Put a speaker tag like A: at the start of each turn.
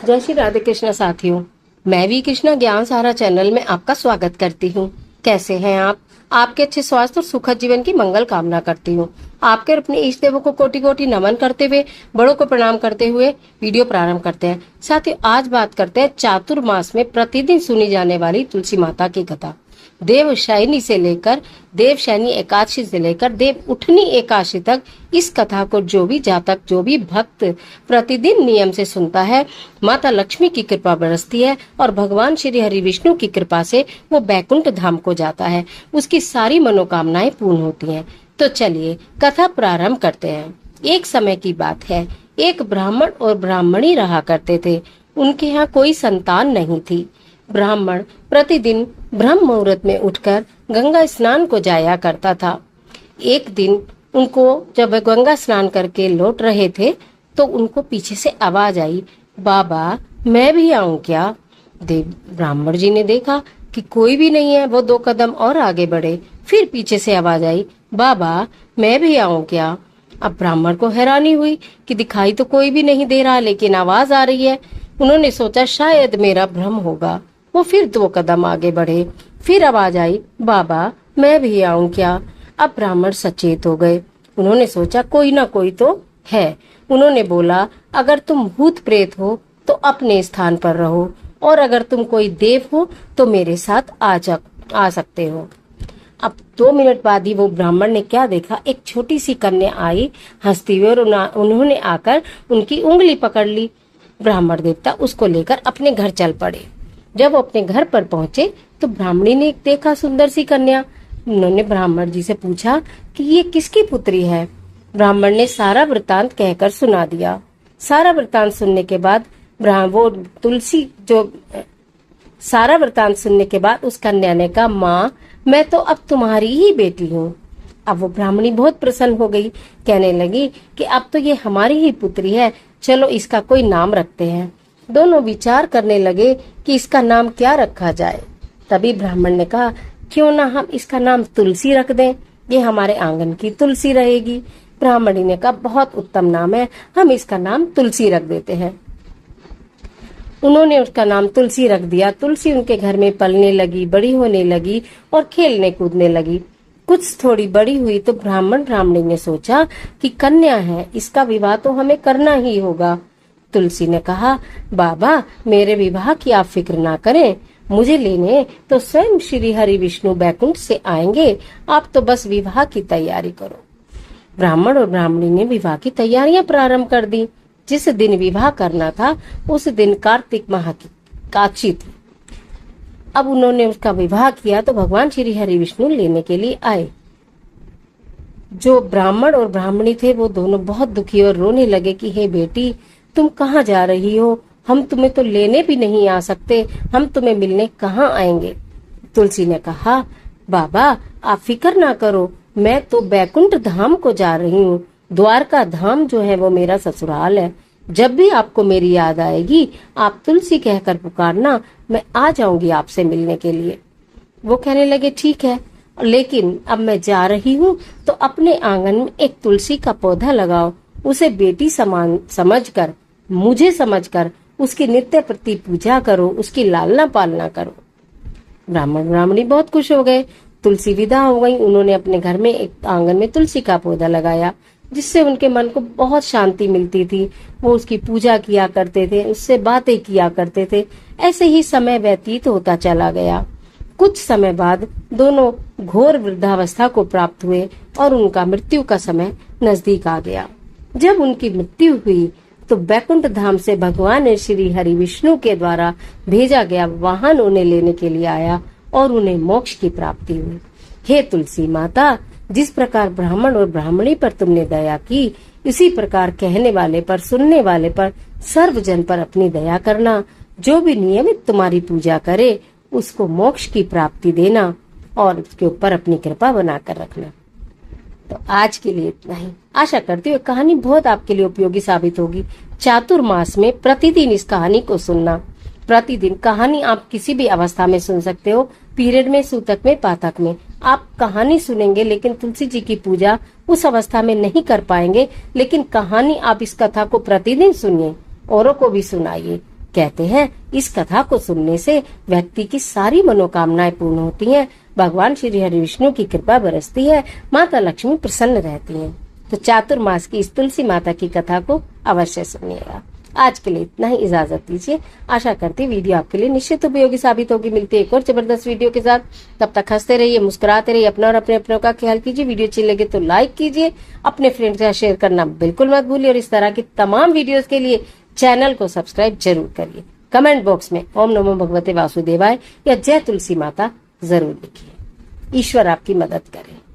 A: जय श्री राधे कृष्ण साथियों। मैं भी कृष्णा ज्ञान सारा चैनल में आपका स्वागत करती हूँ। कैसे हैं आप? आपके अच्छे स्वास्थ्य और सुखद जीवन की मंगल कामना करती हूँ। आपके अपने इष्ट देवों को कोटि कोटि नमन करते हुए, बड़ों को प्रणाम करते हुए वीडियो प्रारंभ करते हैं। साथियों, आज बात करते हैं चातुर्मास में प्रतिदिन सुनी जाने वाली तुलसी माता की कथा। देवशयनी से लेकर देवशयनी एकादशी से लेकर देव उठनी एकादशी तक इस कथा को जो भी जातक, जो भी भक्त प्रतिदिन नियम से सुनता है, माता लक्ष्मी की कृपा बरसती है और भगवान श्री हरि विष्णु की कृपा से वो बैकुंठ धाम को जाता है। उसकी सारी मनोकामनाएं पूर्ण होती हैं। तो चलिए कथा प्रारंभ करते हैं। एक समय की बात है, एक ब्राह्मण और ब्राह्मणी रहा करते थे। उनके यहाँ कोई संतान नहीं थी। ब्राह्मण प्रतिदिन ब्रह्म मुहूर्त में उठकर गंगा स्नान को जाया करता था। एक दिन उनको जब गंगा स्नान करके लौट रहे थे तो उनको पीछे से आवाज आई, बाबा मैं भी आऊं क्या? देव ब्राह्मण जी ने देखा कि कोई भी नहीं है। वो 2 कदम और आगे बढ़े। फिर पीछे से आवाज आई, बाबा मैं भी आऊं क्या? अब ब्राह्मण को हैरानी हुई कि दिखाई तो कोई भी नहीं दे रहा, लेकिन आवाज आ रही है। उन्होंने सोचा शायद मेरा भ्रम होगा। वो फिर 2 कदम आगे बढ़े। फिर आवाज आई, बाबा मैं भी आऊं क्या? अब ब्राह्मण सचेत हो गए। उन्होंने सोचा कोई ना कोई तो है। उन्होंने बोला, अगर तुम भूत प्रेत हो तो अपने स्थान पर रहो, और अगर तुम कोई देव हो तो मेरे साथ आ सकते हो। अब 2 मिनट बाद ही वो ब्राह्मण ने क्या देखा, एक छोटी सी कन्या आई हंसती हुई, और उन्होंने आकर उनकी उंगली पकड़ ली। ब्राह्मण देवता उसको लेकर अपने घर चल पड़े। जब वो अपने घर पर पहुंचे तो ब्राह्मणी ने देखा सुंदर सी कन्या। उन्होंने ब्राह्मण जी से पूछा कि ये किसकी पुत्री है? ब्राह्मण ने सारा वृतांत कहकर सुना दिया। सारा वृतांत सुनने के बाद उस कन्या ने कहा, माँ मैं तो अब तुम्हारी ही बेटी हूँ। अब वो ब्राह्मणी बहुत प्रसन्न हो गई। कहने लगी कि अब तो ये हमारी ही पुत्री है, चलो इसका कोई नाम रखते हैं। दोनों विचार करने लगे कि इसका नाम क्या रखा जाए। तभी ब्राह्मण ने कहा, क्यों ना हम इसका नाम तुलसी रख दें, ये हमारे आंगन की तुलसी रहेगी। ब्राह्मणी ने कहा, बहुत उत्तम नाम है, हम इसका नाम तुलसी रख देते हैं। उन्होंने उसका नाम तुलसी रख दिया। तुलसी उनके घर में पलने लगी, बड़ी होने लगी और खेलने कूदने लगी। कुछ थोड़ी बड़ी हुई तो ब्राह्मणी ने सोचा कि कन्या है, इसका विवाह तो हमें करना ही होगा। तुलसी ने कहा, बाबा मेरे विवाह की आप फिक्र ना करें, मुझे लेने तो स्वयं श्री हरि विष्णु बैकुंठ से आएंगे, आप तो बस विवाह की तैयारी करो। ब्राह्मण और ब्राह्मणी ने विवाह की तैयारियां प्रारंभ कर दी। जिस दिन विवाह करना था उस दिन कार्तिक माह की एकादशी थी। अब उन्होंने उसका विवाह किया तो भगवान श्री हरि विष्णु लेने के लिए आए। जो ब्राह्मण और ब्राह्मणी थे वो दोनों बहुत दुखी और रोने लगे कि हे बेटी तुम कहाँ जा रही हो? हम तुम्हें तो लेने भी नहीं आ सकते, हम तुम्हें मिलने कहाँ आएंगे? तुलसी ने कहा, बाबा आप फिक्र ना करो, मैं तो बैकुंठ धाम को जा रही हूँ। द्वारका धाम जो है वो मेरा ससुराल है। जब भी आपको मेरी याद आएगी आप तुलसी कहकर पुकारना, मैं आ जाऊंगी आपसे मिलने के लिए। वो कहने लगे ठीक है, लेकिन अब मैं जा रही हूँ तो अपने आंगन में एक तुलसी का पौधा लगाओ, उसे बेटी समान समझकर, मुझे समझकर उसकी नित्य प्रति पूजा करो, उसकी लालना पालना करो। ब्राह्मण ब्राह्मणी बहुत खुश हो गए। तुलसी विदा हो गई। उन्होंने अपने घर में एक आंगन में तुलसी का पौधा लगाया, जिससे उनके मन को बहुत शांति मिलती थी। वो उसकी पूजा किया करते थे, उससे बातें किया करते थे। ऐसे ही समय व्यतीत होता चला गया। कुछ समय बाद दोनों घोर वृद्धावस्था को प्राप्त हुए और उनका मृत्यु का समय नजदीक आ गया। जब उनकी मृत्यु हुई तो बैकुंठ धाम से भगवान श्री हरि विष्णु के द्वारा भेजा गया वाहन उन्हें लेने के लिए आया और उन्हें मोक्ष की प्राप्ति हुई। हे तुलसी माता, जिस प्रकार ब्राह्मण और ब्राह्मणी पर तुमने दया की, इसी प्रकार कहने वाले पर, सुनने वाले पर, सर्व जन पर अपनी दया करना। जो भी नियमित तुम्हारी पूजा करे उसको मोक्ष की प्राप्ति देना और उसके ऊपर अपनी कृपा बनाकर रखना। तो आज के लिए इतना ही। आशा करती हूँ कहानी बहुत आपके लिए उपयोगी साबित होगी। चातुर्मास में प्रतिदिन इस कहानी को सुनना। प्रतिदिन कहानी आप किसी भी अवस्था में सुन सकते हो, पीरियड में, सूतक में, पातक में। आप कहानी सुनेंगे लेकिन तुलसी जी की पूजा उस अवस्था में नहीं कर पाएंगे, लेकिन कहानी आप इस कथा को प्रतिदिन सुनिए, औरों को भी सुनाइए। कहते हैं इस कथा को सुनने से व्यक्ति की सारी मनोकामनाएं पूर्ण होती हैं, भगवान श्री हरि विष्णु की कृपा बरसती है, माता लक्ष्मी प्रसन्न रहती हैं। तो चातुर्मास की इस तुलसी माता की कथा को अवश्य सुनिएगा। आज के लिए इतना ही, इजाजत दीजिए। आशा करती वीडियो आपके लिए निश्चित उपयोगी साबित होगी। मिलती है एक और जबरदस्त वीडियो के साथ। तब तक हंसते रहिए, मुस्कुराते रहिए, अपना और अपने अपनों का ख्याल कीजिए। वीडियो अच्छी लगे तो लाइक कीजिए, अपने फ्रेंड के साथ शेयर करना बिल्कुल मत भूलिए और इस तरह की तमाम वीडियोस के लिए चैनल को सब्सक्राइब जरूर करिए। कमेंट बॉक्स में ओम नमो भगवते वासुदेवाय या जय तुलसी माता जरूर लिखिए। ईश्वर आपकी मदद करे।